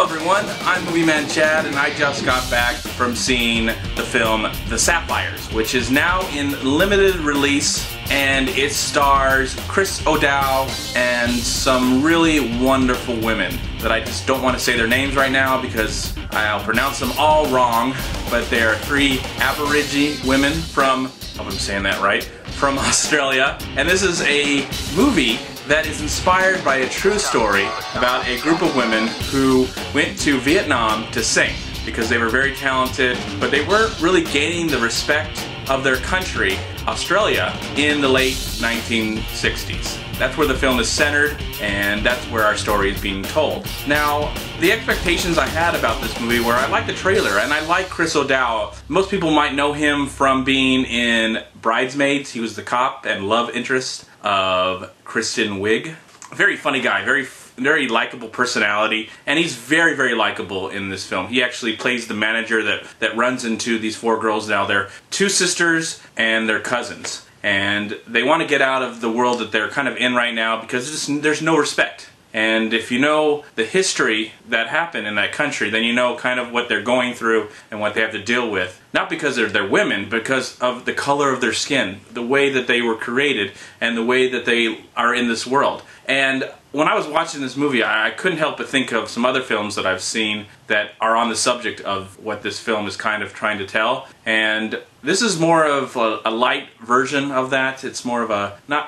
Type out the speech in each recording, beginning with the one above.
Hello everyone, I'm MovieManCHAD and I just got back from seeing the film The Sapphires, which is now in limited release, and it stars Chris O'Dowd and some really wonderful women that I just don't want to say their names right now because I'll pronounce them all wrong, but they are three Aborigine women from, I hope I'm saying that right, from Australia, and this is a movie that is inspired by a true story about a group of women who went to Vietnam to sing because they were very talented, but they weren't really gaining the respect of their country, Australia, in the late 1960s. That's where the film is centered, and that's where our story is being told. Now, the expectations I had about this movie were I liked the trailer, and I like Chris O'Dowd. Most people might know him from being in Bridesmaids. He was the cop and love interest of Kristen Wiig. Very funny guy, very likable personality, and he's very, very likable in this film. He actually plays the manager that runs into these four girls now. They're two sisters and they're cousins, and they want to get out of the world that they're kind of in right now because there's no respect. And if you know the history that happened in that country, then you know kind of what they're going through and what they have to deal with. Not because they're women, because of the color of their skin, the way that they were created, and the way that they are in this world. And when I was watching this movie, I couldn't help but think of some other films that I've seen that are on the subject of what this film is kind of trying to tell. And this is more of a light version of that. It's more of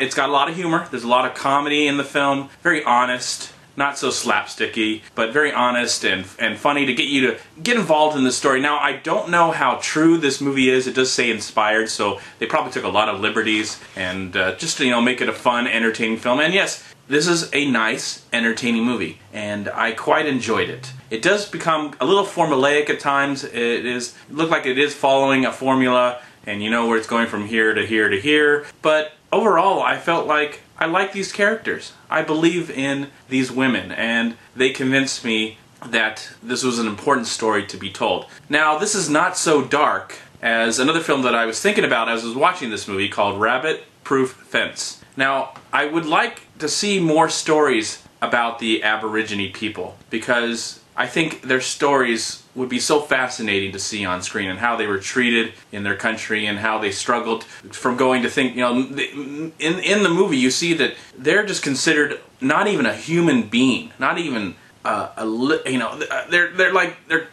it's got a lot of humor. There's a lot of comedy in the film. Very honest. Not so slapsticky, but very honest and funny to get you to get involved in the story. Now, I don't know how true this movie is. It does say inspired, so they probably took a lot of liberties and just to, make it a fun, entertaining film. And yes, this is a nice, entertaining movie, and I quite enjoyed it. It does become a little formulaic at times. It looked like it is following a formula, and you know where it's going from here to here to here. But overall, I felt like I like these characters. I believe in these women, and they convinced me that this was an important story to be told. Now, this is not so dark as another film that I was thinking about as I was watching this movie called Rabbit Proof Fence. Now, I would like to see more stories about the Aborigine people because I think their stories would be so fascinating to see on screen and how they were treated in their country and how they struggled from going to think, in the movie you see that they're just considered not even a human being, not even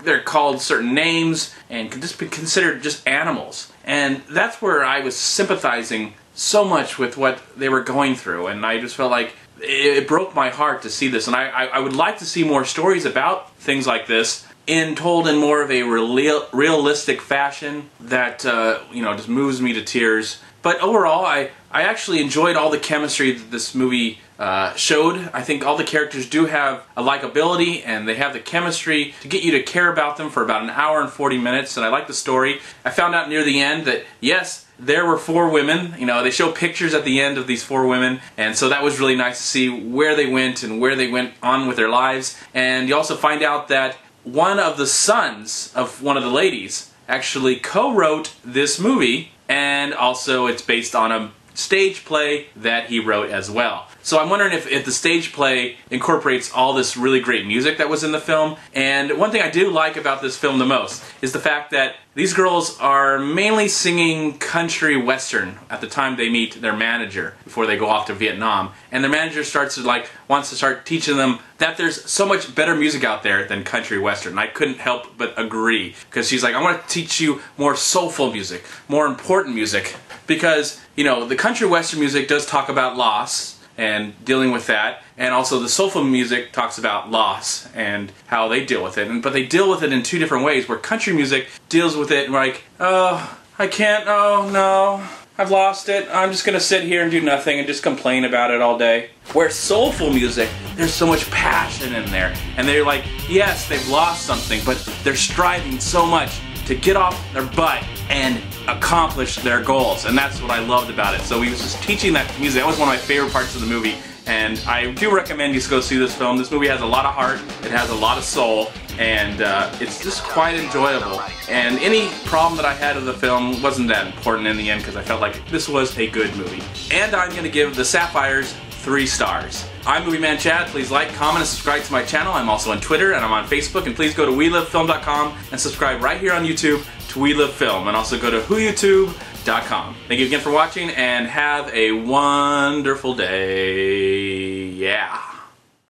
they're called certain names and can just be considered just animals. And that's where I was sympathizing so much with what they were going through, and I just felt like it broke my heart to see this, and I would like to see more stories about things like this told in more of a realistic fashion that just moves me to tears. But overall, I actually enjoyed all the chemistry that this movie showed. I think all the characters do have a likability, and they have the chemistry to get you to care about them for about an hour and 40 minutes, and I like the story. I found out near the end that, yes, there were four women. They show pictures at the end of these four women, and so that was really nice to see where they went and where they went on with their lives. And you also find out that one of the sons of one of the ladies actually co-wrote this movie, and also it's based on a stage play that he wrote as well. So I'm wondering if the stage play incorporates all this really great music that was in the film. And one thing I do like about this film the most is the fact that these girls are mainly singing country western at the time they meet their manager before they go off to Vietnam. And their manager wants to start teaching them that there's so much better music out there than country western. And I couldn't help but agree, because she's like, I want to teach you more soulful music, more important music, because the country western music does talk about loss and dealing with that, and also the soulful music talks about loss and how they deal with it. But they deal with it in two different ways, where country music deals with it like, oh, I can't, oh no, I've lost it, I'm just gonna sit here and do nothing and just complain about it all day. Where soulful music, there's so much passion in there, and they're like, yes, they've lost something, but they're striving so much to get off their butt and accomplish their goals, and that's what I loved about it. So he was just teaching that music. That was one of my favorite parts of the movie, and I do recommend you go see this film. This movie has a lot of heart, it has a lot of soul, and it's just quite enjoyable. And any problem that I had with the film wasn't that important in the end, because I felt like this was a good movie. And I'm going to give The Sapphires 3 stars. I'm MovieManCHAD. Please like, comment, and subscribe to my channel. I'm also on Twitter and I'm on Facebook. And please go to WeLiveFilm.com and subscribe right here on YouTube to We Live Film. And also go to WhoYouTube.com. Thank you again for watching and have a wonderful day. Yeah.